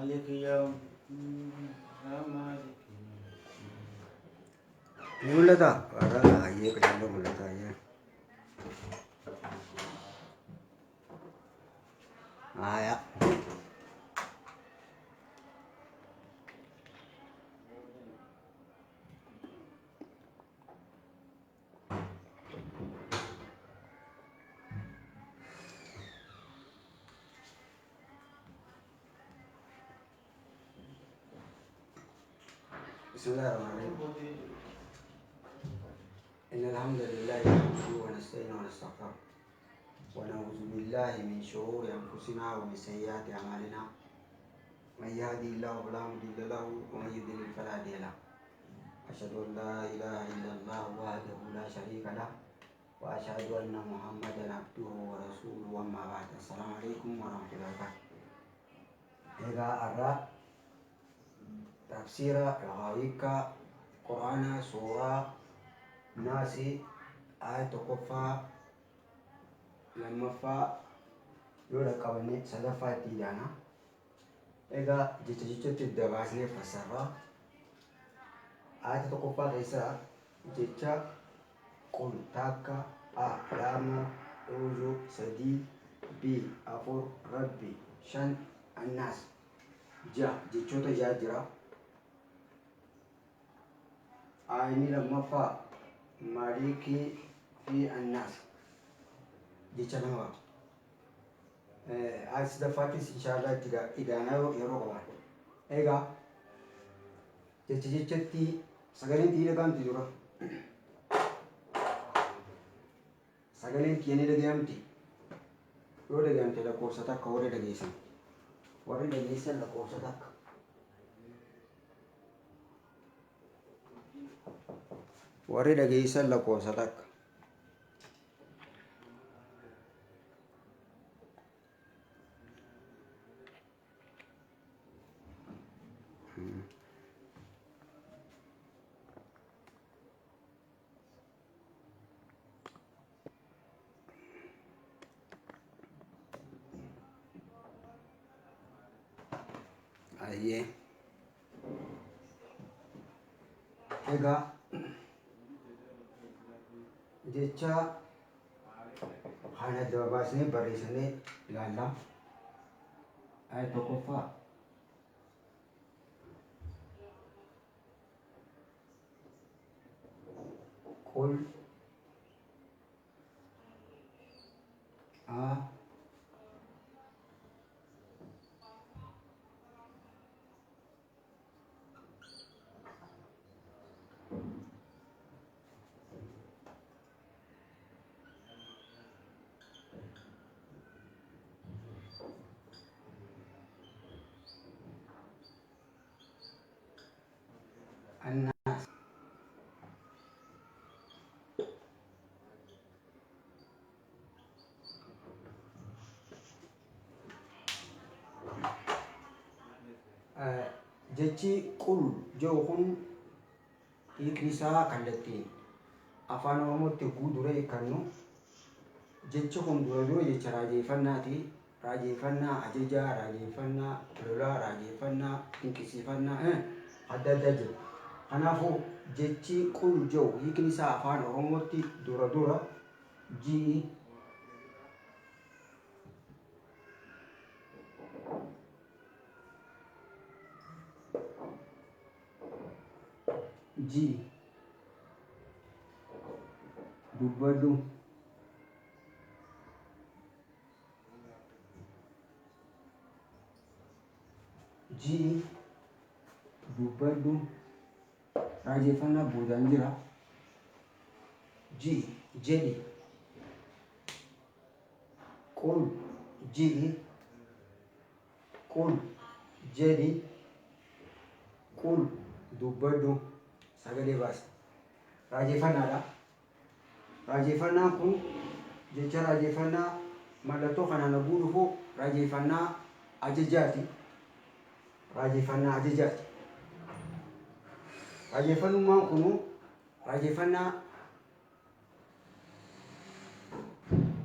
مالك يوم مالك mulata ara aye kajamba mulata aye aya bismillahirrahmanirrahim innal hamdalillah nahmaduhu wa nasta'inuhu wa nastaghfiruh wa na'udzu billahi min shururi anfusina wa min sayyiati a'malina man yahdihillahu fala mudilla lahu wa man yudlil fala hadiya lahu ashhadu an la ilaha illallah wahdahu la sharika lahu wa ashhadu anna muhammadan abduhu wa rasuluhu amma ba'd assalamu alaikum warahmatullahi wabarakatuh ega arra tafsira rahawika qur'ana surah nasi ayat qofa lamma fa yola kawani sadafa tidana ega jecha tidabasne fasara ayat qofa kaisa jecha qul taka lama uzu sadi bi afur rabbi shan annas jechota jajira ayni lamma fa maliki fi annas jecha nama as da fatis inshallah tiga idana yero ba ega jechetti sagalin tira kan tira sagalin kiyani da gamti ro da gamti da ko sata ka wore da gaisan wore da gaisan da ko sata wore da gaisan la ko sata aye ega jecha hana da basne barisane lalla ay to kofa qul a annas jechi qul johun ikisa kallatti afaan oromotti gudure kannu jechi kun duro jecha raajefannati raajefannaa ajaja raajefannaa lola raajefannaa inqisifannaa adda adda jiru kanaafuu jechi qul johu ikisa afaan oromotti dura ji ji dubbadhu ji dubbadhu raajefannaa boodaan jira ji jedhi qul ji qul jedhi qul dubbadhu sagalee baasa raajeffannaadha raajeffannaan kun jecha raajeffannaa mallattoo kanaan abuu dhufu raajeffannaa ajajaati raajeffannaa ajajaati raajeffannummaan kunu raajeffannaa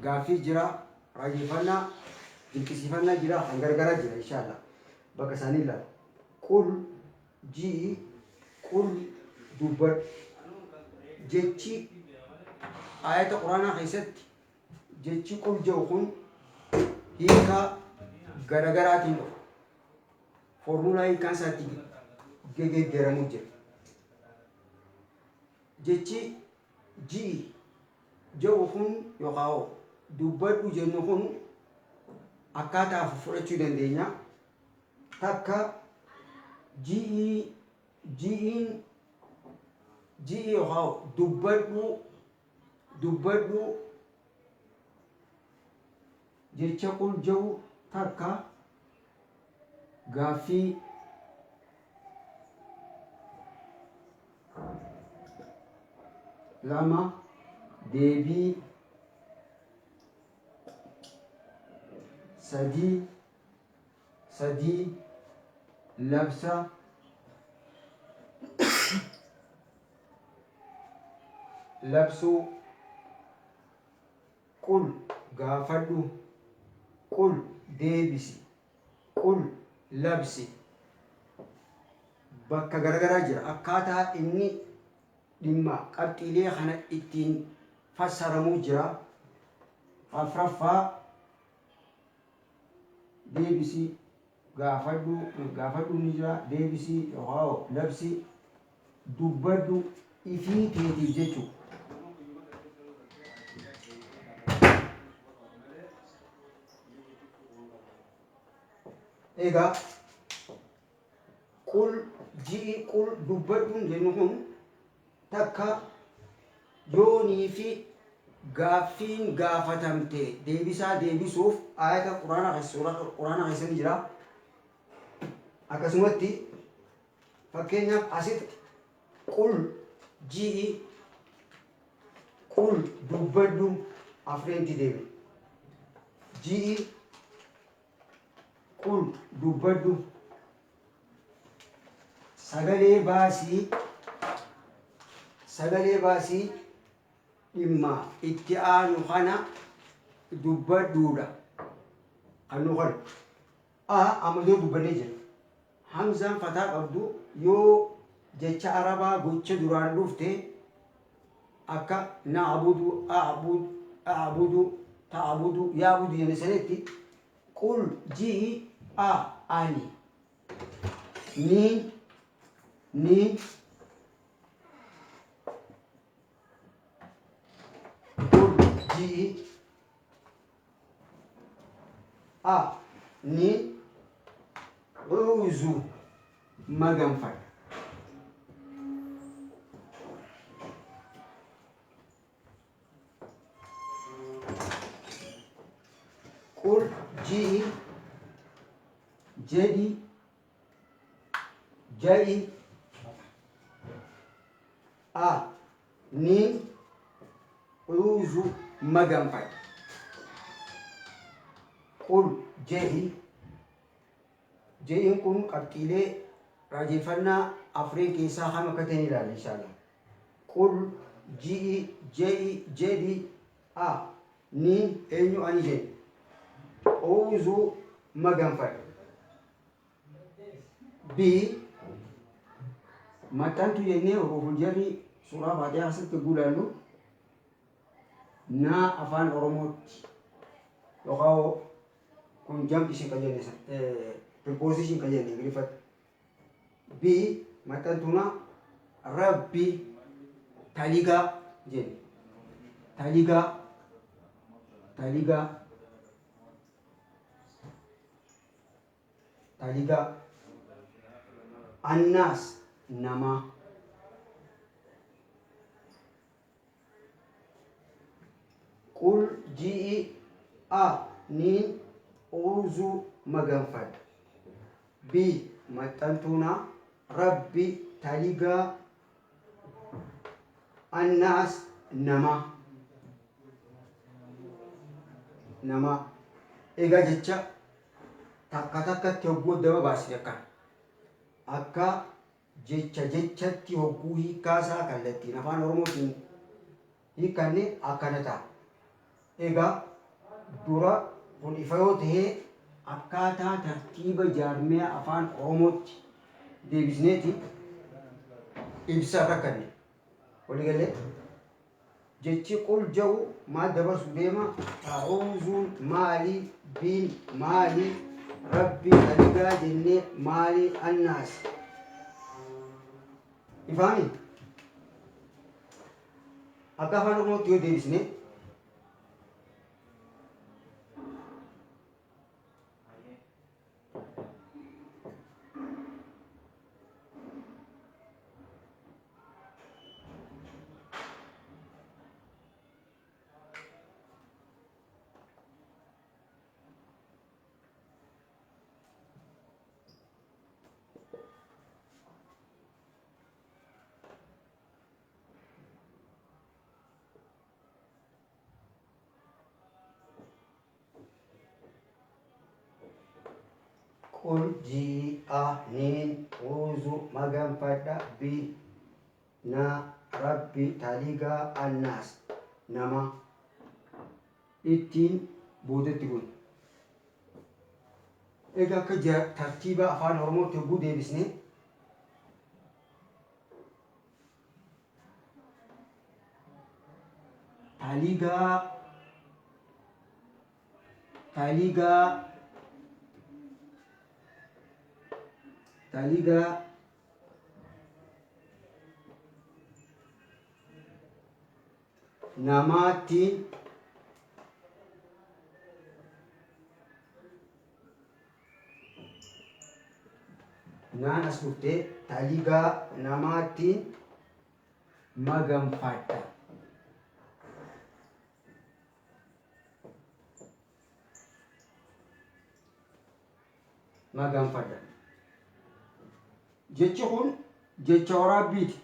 gaaffii jira raajeffannaa dinqisiifannaa jira kan gargara jira inshallah bakka isaanii ilaala. Qul ji'i qul dubbadhu jechi ayata quraanaa keessatti jechi qul jedhu kun hiika garagaraatiin dhufa. Formulaa hiikaan isaatti geggeeramu jira. Jechi ji'i jedhu kun yookaan dubbadhu jennu kun akkaataa fudhachuu dandeenya. Takka ji'iin ji'i yookaan dubbadhu jecha qul jedhu takka gaaffii lama deebii sadii labsa labsuu qul gaafadhu qul deebisi qul labsi bakka garagaraa jira. Akkaataa inni dhimma qabxiilee kana ittiin fassaramuu jira. Afraffaa deebisi gaafadhu ni jira. Deebisi yookaan labsi dubbadhu ifii keetiif jechuudha. Egaa qul ji'i qul dubbadhuun jennu kun takka yoonii fi gaaffiin gaafatamte deebisaa deebisuuf ayata quraanaa keessatti jira. Akkasumatti fakkeenyaaf asitti qul ji'i qul dubbadhu afreenti deebi. Ji'i qul dubbadhu sagalee baasii dhimma itti aanu kana dubbadhuudha. Annu kana ammallee dubbannee jira. Hamzaan fataa qabdu yoo jecha arabaa gocha duraan dhufte akka na'budu a'budu ta'budu ya'budu jenne sanitti qul ji'i ani ni qul ji'i ni uzu maganfadha. Qul ji'i jedhi ja'i ni uzu maganfadha. Qul je'iin kun qabxiilee raajeffannaa afreen keessaa hama akka ta'an ilaalla inshallah. Qul ji'i jedhi ni eenyu ani jedhi uzu maganfadha. Maxxantu jennee huruful suuraa Faatihaa asitti gulaallu naa afaan Oromootti yookaan kun jam'ishin kan jenne preposition kan jenne Ingiliffatti. Maxxantuna rabbi taligaa jenne. Taligaa annaas nama qul ji'i ni uzu maganfadha. Maxxantuna rabbi taligaa annaas nama. Egaa jecha takka takkatti hogguu daba baasne akka jechatti hogguu hiikkaasaa kallattiin afaan Oromootiin hiikkanne akkana ta'a. Egaa dura kun ifa yoo ta'e akkaataa tartiiba jaarmee afaan oromootti deebisneeti ibsa rakkanne waligalee jechi qul ja'u maal dabarsu deema a'uuzuun maalii biin maalii rabbi taligaa jennee maalii annaas ifaami akka afaan oromootti yoo deebisne qul ji'a niin uuzu maganfadha bi na rabbi taligaa annaas nama ittiin boodetti kun egaa akka tartiiba afaan oromootti yogguu deebisne taligaa namaattiin naan as dhuftee taligaa namaattiin maganfadha maganfadha jechi kun jecha waraabbiiti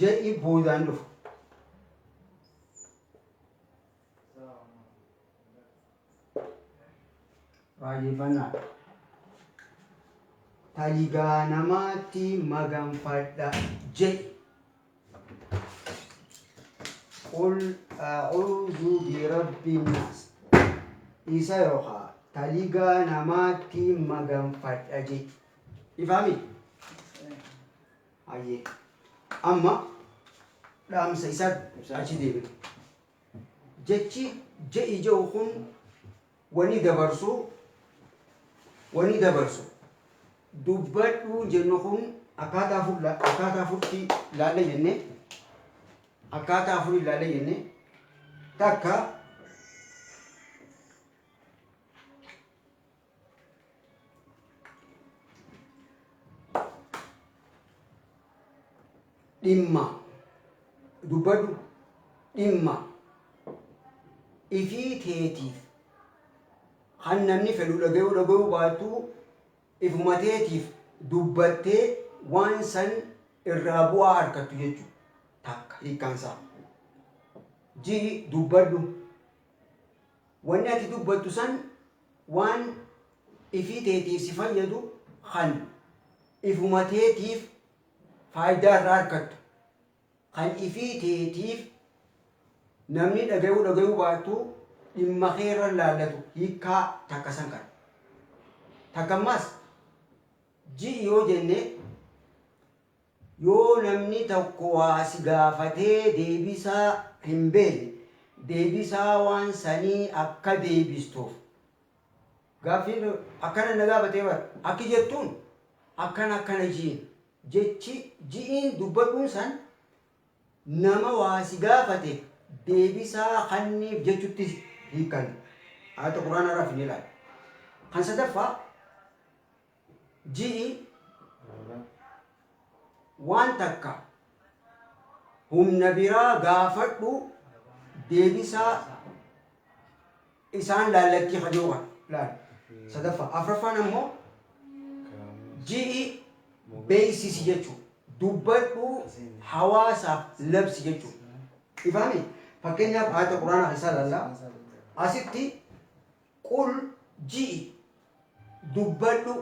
je'i boodaan dhufu raajeffannaa taligaa namaatti maganfadha je'i qul a'uuzu birabbi nnaas isa yookaa taligaa namaatti maganfadha je'i ifaami hayyee amma dhaamsa isaa achi deebinu jechi je'i jedhu kun wani dabarsu dubbadhu jennu kun akkaataa afuritti ilaalla jenne takka dubbadhu dhimma ifii teetiif kan namni fedhu dhagayuu baatu ifuma teetiif dubbattee waan san irraa bu'aa argattu jechuudha. Takka hiikkaansaa ji'i dubbadhu wanni ati dubbattu san waan ifii teetiif si fayyadu kan ifuma teetiif faayidaa irraa argattu kan ifii teetiif namni dhagayuu baatu dhimma keerra laallatu hiikkaa takka san qaba. Takkammaas ji'i yoo jenne yoo namni tokko waa si gaafatee deebisaa hin beekne deebisaa waan sanii akka deebistuuf gaaffii akkana na gaafatee bara akki jettuun akkana ji'iin dubbadhuun san nama waa si gaafate deebisaa kanniif jechutti hiikan ayata quraana irraa hin ilaali. Kan sadaffaa ji'i waan takka humna biraa gaafadhu deebisaa isaan laallattii hajooga laal. Sadaffaa afraffaan ammoo ji'i beeksisi jechuudha. Dubbadhu hawaasaaf labsi jechuudha. Ifaami fakkeenyaaf ayata quraana isaa laallaa asitti qul ji'i dubbadhu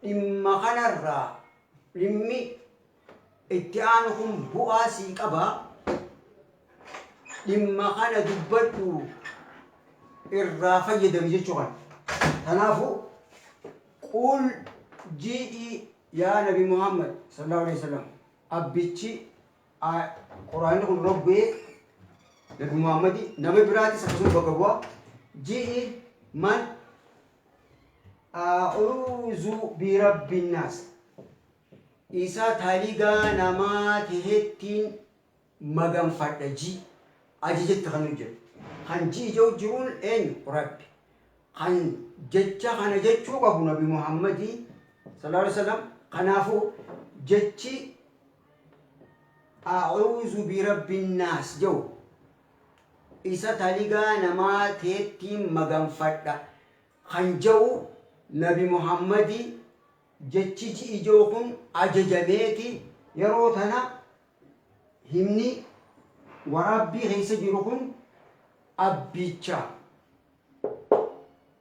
dhimma kanarraa dhimmi اتعانكم بؤاسي قبا لما كان دبتو الرافع يدمج شغل تنافو قول جيء يا نبي محمد صلى الله عليه وسلم أبيتشي قرآن يقول ربي نبي محمد نبي براتي سكسون بقبوا جيء من أعوذ برب الناس إيسا تاليغا نما تهتين مغم فتجي أجيجت تخنجل خان جي جو جرون إن ربي خان جتشا خان جتشو قبو نبي محمد صلى الله عليه وسلم خنافو جتشي أعوذ برب الناس جو إيسا تاليغا نما تهتين مغم فتجي خان جو نبي محمد جتشي إجوكم أججميتي يروتنا همني وربي غيس جروكم أبيتشا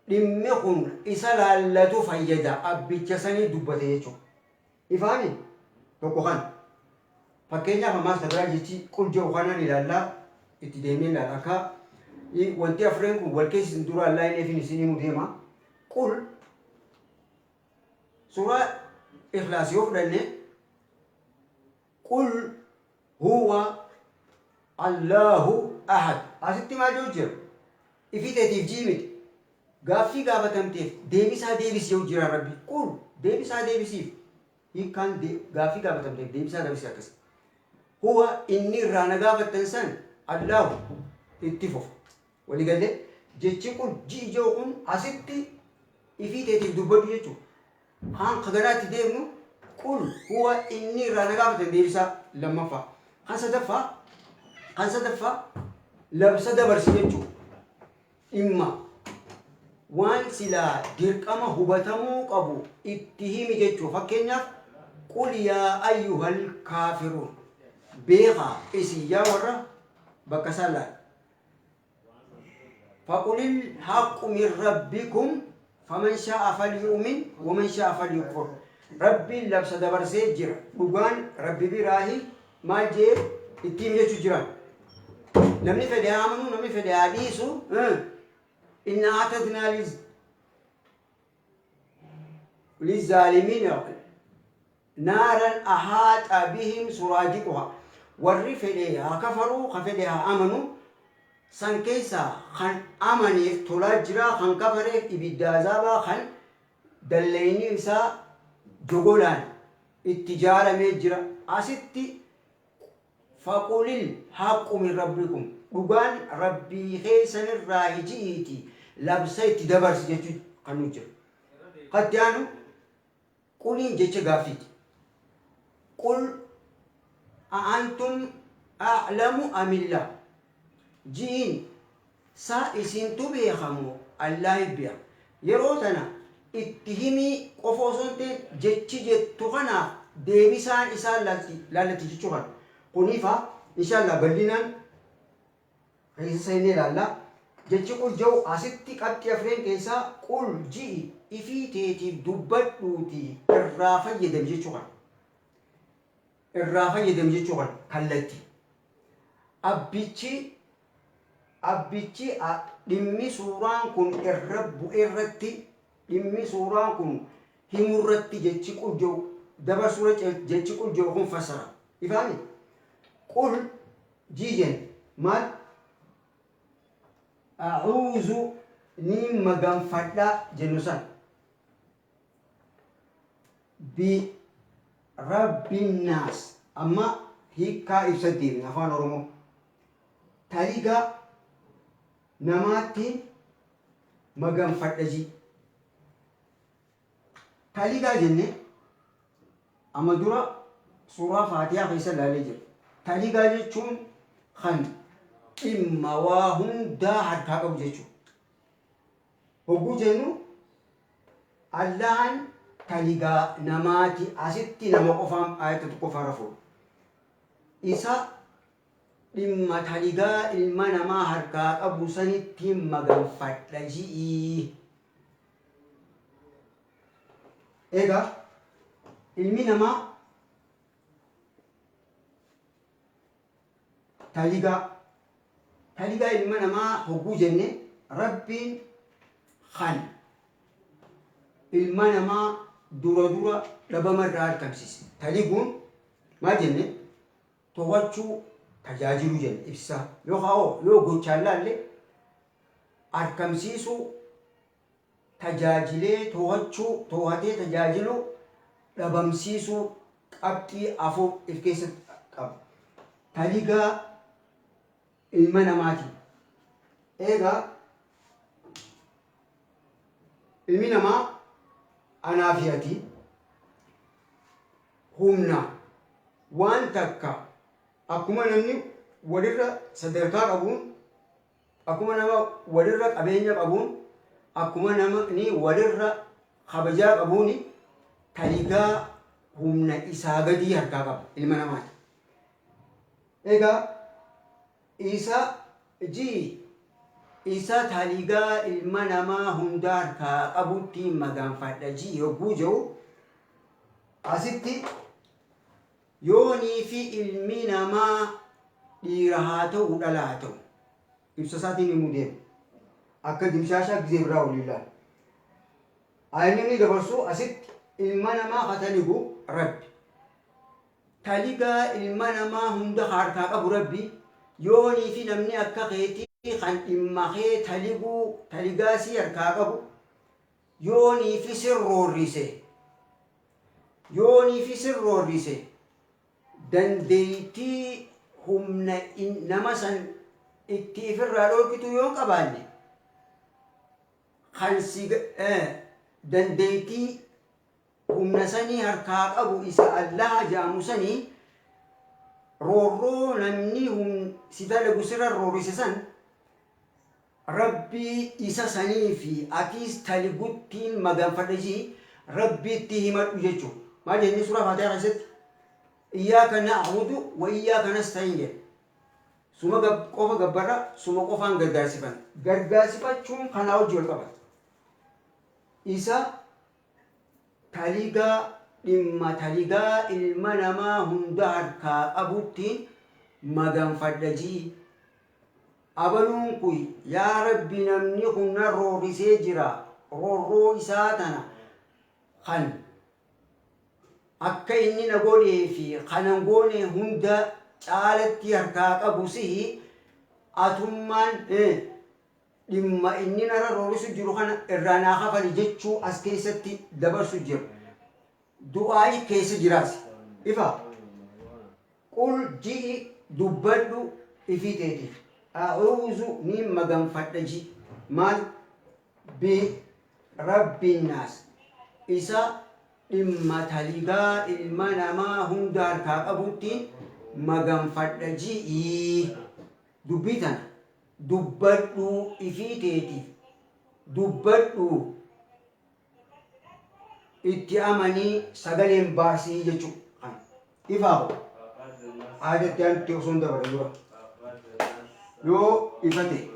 لمكن إسلالة فيدا أبيتشا سني دبتيجو إفهمي تقولان فكينيا فما استبرا جتشي كل جو خانا لله اتدامين لك وانتي أفرنكم والكيس ندور الله إني سيني مديما قل سورة إخلاص يفرني قل هو الله أحد أستي ما جوجر إفي تيف جيمت غافي غابة تمتيف ديبسا ديبس يوجر ربي قل ديبسا ديبسيف يكان غافي غابة تمتيف ديبسا ديبس يكس هو إني رانا غابة تنسان الله اتفوف ولي قال لي جيتشي قل جي جوكم أستي إفي تيف دبر يجو خان خدرات ديمو قل هو إني رانا غابة ديبسا لما فا خان صدفا لبس دبر سيجو إما وان سلا درقما هبتمو قبو اتهيم جيجو فكينا قل يا أيها الكافرون بيغا إسي يا ورا بكسالا فقل الحق من ربكم فمن شاء فليؤمن ومن شاء فليكفر ربي لبس دبر سيجر بوغان ربي براهي ما جير اتهيم جيجو جران نمني فدي آمنوا نمني فدي حديثو إن أعتدنا للظالمين نارا أحاط بهم سرادقها والرفلها كفروا خفلها آمنوا سن كيسا خن آمنيف تلاجرا خن كفريف إبدازابا خن دليني إسا جغولان اتجارة مجرى أستي فقل الحق من ربكم بغان ربي خيسن الراهجيتي لبسيت دبرس جيتو قنوجر قد يانو قولين جيتش غافيت قل أأنتم أعلم أم الله جين سائسين تبيخمو الله بيا يروتنا اتهمي قفوزنتين جيتش جيتو غنا ديبسان إسان لالتي جيتو غنا قنيفا إن شاء الله بلدنا كيسا سيني لالا جيتش قل جو أستي قد يفرين كيسا قل جي إفي تيتي دبت لوتي الرافة يدم جيتشوغان الرافة يدم جيتشوغان كالتي أبيتشي لمي سوران كن الرب إرتي لمي سوران كن همرتي جيتش قل جو دبا سورة جيتش قل جو هم فسرا إفهمي قل جيجن مال أعوذ نيم مغان فتا جنوسان برب الناس أما هيكا إفسدين نفان أرمو تاريغا نماتي مغان فتا جي تاريغا جنة أما دورا سورة فاتحة خيسا لالي تاريغا جيشون خان إما واهم دا حركا قبو جيشو هبو جنو اللان تاليغا نماتي أستي نما قفام آية تقفا رفو إسا إما تاليغا إلما نما حركا قبو سنتي مغنفت لجيئي إيغا إلمي نما taligaa ilma namaa hogguu jenne rabbiin kan ilma namaa dura dhabamarraa argamsiise. Taliguun maal jenne to'achuu tajaajilu jenne ibsa yookaan yoo gochaan laalle argamsiisuu tajaajilee to'atee tajaajilu dhabamsiisuu qabxii afur if keessatti qaba. Taligaa ilma namaati. Egaa ilmi namaa anaa fi ati humna waan takka akkuma namni walirra sadarkaa qabuun, akkuma nama walirra qabeenya qabuun, akkuma namni walirra kabajaa qabuun taligaa humna isaa gadii harkaa qaba ilma namaati. Egaa isa taligaa ilma namaa hunda harkaa qabutti magaanfadha yogguu jiru asitti yoonii fi ilmi namaa dhiira haa ta'u dhala haa ta'u ibsa isaatiin himuu deemu akka dimshaashaa gizee biraa waliin ilaala. Inni dabarsu asitti ilma namaa haa taligu rabbi. Taligaa ilma namaa hunda harkaa qabu rabbi yoonii fi namni akka keetii kan dhimma kee taligaasii harkaa qabu yoonii fi sirroorrise dandeettii humna nama san itti ifirraa dhorkitu yoo qabaanne kan dandeettii humna sanii harkaa qabu isa allaha jaamu sanii roorroo namni si dalagu sirra roorrise san rabbii isa sanii fi atiis taliguttiin magaanfadha rabbiitti himadhu jechuudha. Maal jennee suuraa Faatihaa keessatti iyyaaka na'budu wa iyyaaka nasta'iin jedha. Suma qofa gabbarra suma qofaan gargaarsifachuun kanaa hojii wal qabata. Isa taligaa ilma namaa hunda harkaa qabuttiin magaanfadha. Abaluun kun yaa rabbi namni kun roorrisee jira roorroo isaa tana kan akka inni na godhee fi kanan goone hunda caalatti harkaa qabu sihi atummaan dhimma inni nara roorrisu jiru kana irraa naa hafani jechuu as keessatti dabarsu jira. Du'aayi keessa jiraas ifa qul ji'i dubbadhu ifii teetiif a'uuzu min magaanfadha maal bi rabbiin naas isa dhimma taligaa ilma namaa hunda harkaa qabuttiin magaanfadha dubbii tana dubbadhu ifii teetiif dubbadhu itti amanii sagaleen baasii jechuudha. Ifaa aadatti aanti osoo hin dabale dura yoo ifate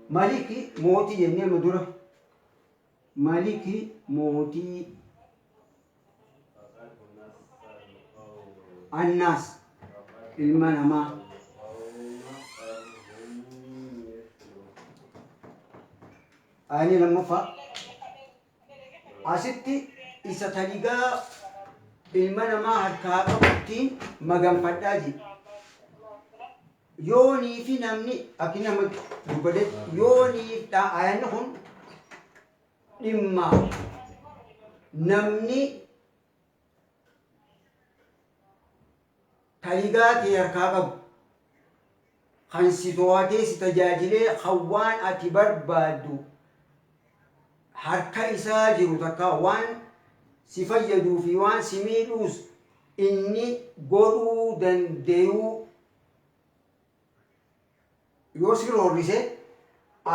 maliki mootii jennee nu dura maliki mootii annaas ilma namaa ani lammaffaa asitti isa taligaa ilma namaa harkaa qabuttiin magaanfadhaa jedha. Yoonii fi namni akka nama dubbate yoonii ayyaanni kun dhimma namni taligaa kee harkaa qabu kan si to'atee si tajaajilee kan waan ati barbaaddu harka isaa jiru takka waan si fayyaduu fi waan si miidhuus inni godhuu danda'u yoo si roorrise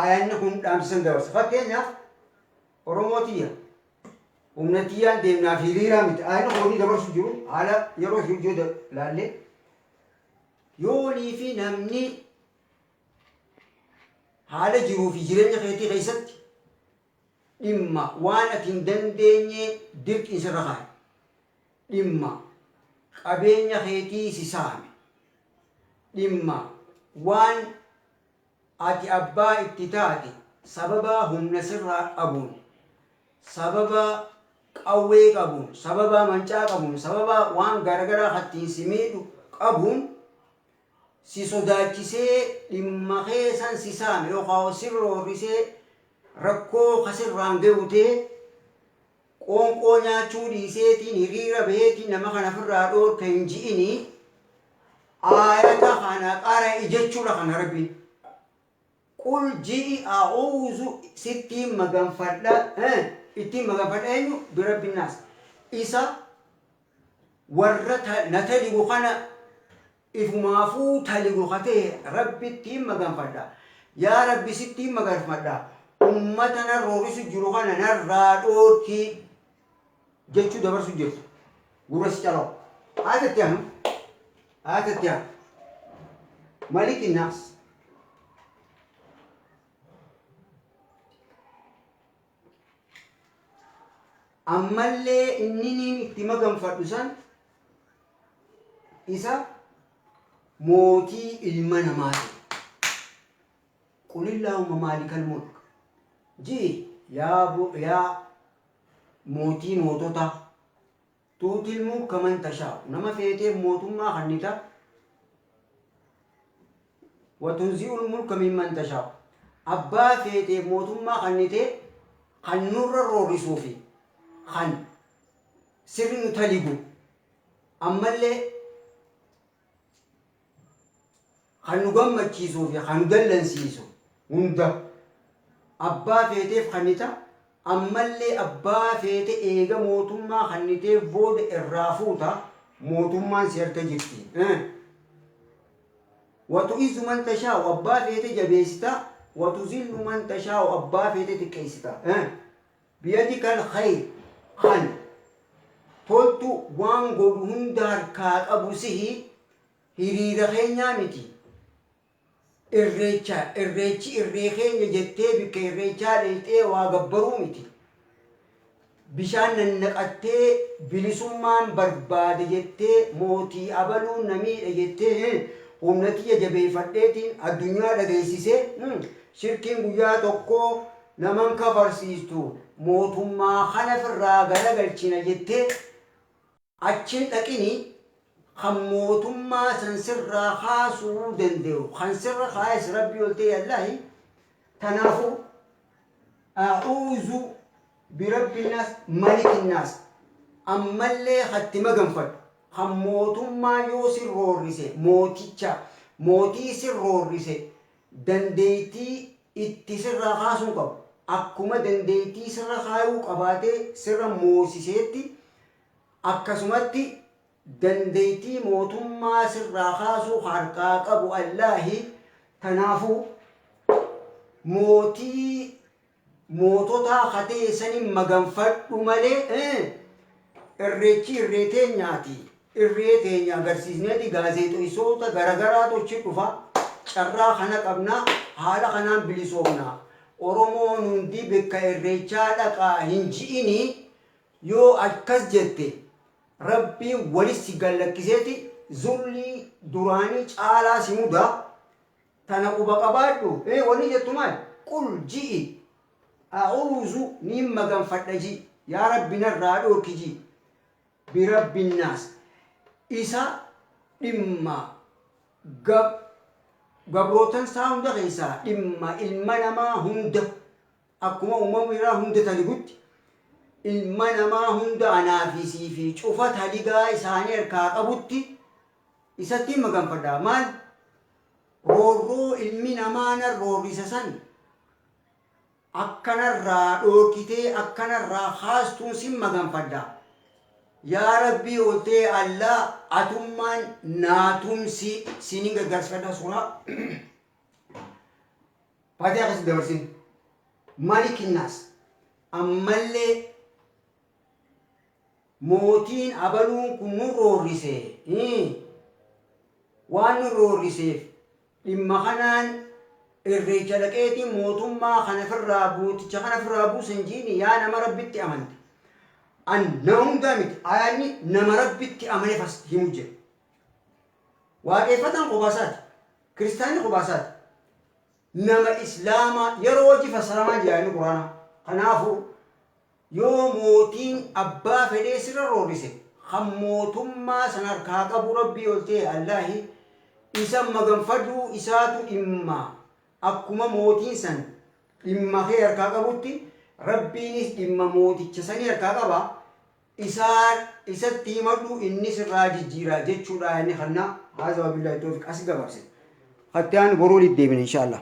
ayyaanni kun dhaamsisan dabarsa. Fakkeenyaaf Oromootiya humnatiyyaan deemnaaf hiriiraa miti ayyaanni kun dabarsu jiru haala yeroo hojii laallee yoonii fi namni haala jiruu fi jireenya keetii keessatti dhimma waan ati hin dandeenye dirqii sirra kaa'e dhimma qabeenya keetii si saame dhimma waan ati abbaa itti taate sababa humna sirraa qabuun, sababa qawwee qabuun, sababa mancaa qabuun, sababa waan garagaraa hattiin si miidhu qabuun si sodaachisee dhimma keessan si saame yookaan sirroorrisee rakkoo kasirraan gahutee qoonqoo nyaachuu dhiiseetiin hiriira baheetiin nama kana ofirraa dhoorka hin ji'ini aayata kana qara'i jechuudha kana rabbiin. Qul ji'i a'uuzu sittiin maganfadha ittiin maganfadha eenyu birabbi naas isa warra na taligu kana ifumaafuu taligu katee rabbi ittiin maganfadha yaa rabbi sittiin maganfadha ummata narroorisu jiru kana narraa dhoorki jechuu dabarsu jirtu gurra si cala'u haatatti anu maliki naas ammallee inniniin itti maganfadhu san isa mootii ilma namaati. Qulillahumma maalikal mulk jii yaa mootii mootota tuutil mulka man tashaa'u nama feetee mootummaa kannita wa tunzi'ul mulka mimman tashaa'u abbaa feetee mootummaa kannitee kan nurra roorrisuufi kan sirri nu taligu ammallee kan nu gammachiisuu fi kan nu dallansiisu hunda abbaa feeteef kannita ammallee abbaa feete eega mootummaa kanniteef booda irraa fuuta mootummaan si harka jirti. Watu'izzu man tashaa'u abbaa feete jabeessita watuzillu man tashaa'u abbaa feete xiqqeessita. Biyadika alkhayr kan toltu waan godhu hunda harkaa qabu sihi hiriira keenyaa miti. Irreechi irree keenya jettee bikka irreechaa dheexee waa gabbaruu miti. Bishaan nannaqattee bilisummaan barbaade jettee mootii abaluun namiidha jettee humna kiyya jabeeffadheetiin addunyaa dhageessisee shirkiin guyyaa tokko naman kafarsiistu mootummaa kana firraa galagalchina jettee achiin dhaqini kan mootummaa san sirraa kaasuu danda'u kan sirra kaayes rabbi ol ta'e Allahi tanaafu a'uuzu birabbi naas maliki naas ammallee hatti maganfadhu kan mootummaa yoo sirroorrise mootii sirroorrise dandeettii itti sirraa kaasuu qabu akkuma dandeettii sirra kaayuu qabaatee sirra moosiseetti akkasumatti dandeettii mootummaa sirraa kaasuu harkaa qabu Allahi tanaafu moototaa hatee sanin maganfadhu malee irreechi irree teenyaati. Irree teenya agarsiisneeti gaazexeessitoota garagaraa tochi dhufa carraa kana qabna haala kanaan bilisoomna. Oromoon hundi bakka irreechaa dhaqaa hin ji'ini yoo akkas jette rabbiin walitti gallakkiseeti zulli duraanii caalaa si muda tana quba qabaadhu wani jettu maal qul ji'i a'uuzu niin maganfadha ji yaa rabbi narraa dhoorki ji birabbi naas isa dhimma gabrootan isaa hunda keessaa dhimma ilma namaa hunda akkuma uumamu irraa hunda taligutti ilma namaa hunda anaafisii fi cufa taligaa isaanii harkaa qabutti isatti maganfadha maal roorroo ilmi namaa narroorrisa san akkanarraa dhoorkitee akkanarraa haastuun sin maganfadha yaa rabbii oltee Allah atummaan naatumsi sinin gargaarsifadha suuraa faatee akkasi dabarsin malikinnaas ammallee mootiin abaluun kun nu roorrise waan nu roorriseef dhimma kanaan irreecha dhaqeetiin mootummaa kana firraa buuticha kana firraa buusan jiini yaa nama rabbitti amante an nama hundaa miti ayaanni nama rabbitti amane fas himu jedhe waaqeffatan qobaasaati kiristaanni qubaasaati. Nama islaamaa yeroo hojii fassaramaa jiraanni quraana. Kanaafuu yoo mootiin abbaa fedhee sirra roorrise kan mootummaa san harkaa qabu rabbii ol ta'e Allaahi isa maganfaduu isaatu dhimma akkuma mootiin san dhimma kee harkaa qabutti rabbiinis dhimma mooticha sanii harkaa qaba. Isatti himadhu inni sirraa jijjiira jechuudha inni kanna. Haza wabillahi tawfiq as gabaabse. Hatta aan boruu liddeebine inshallah.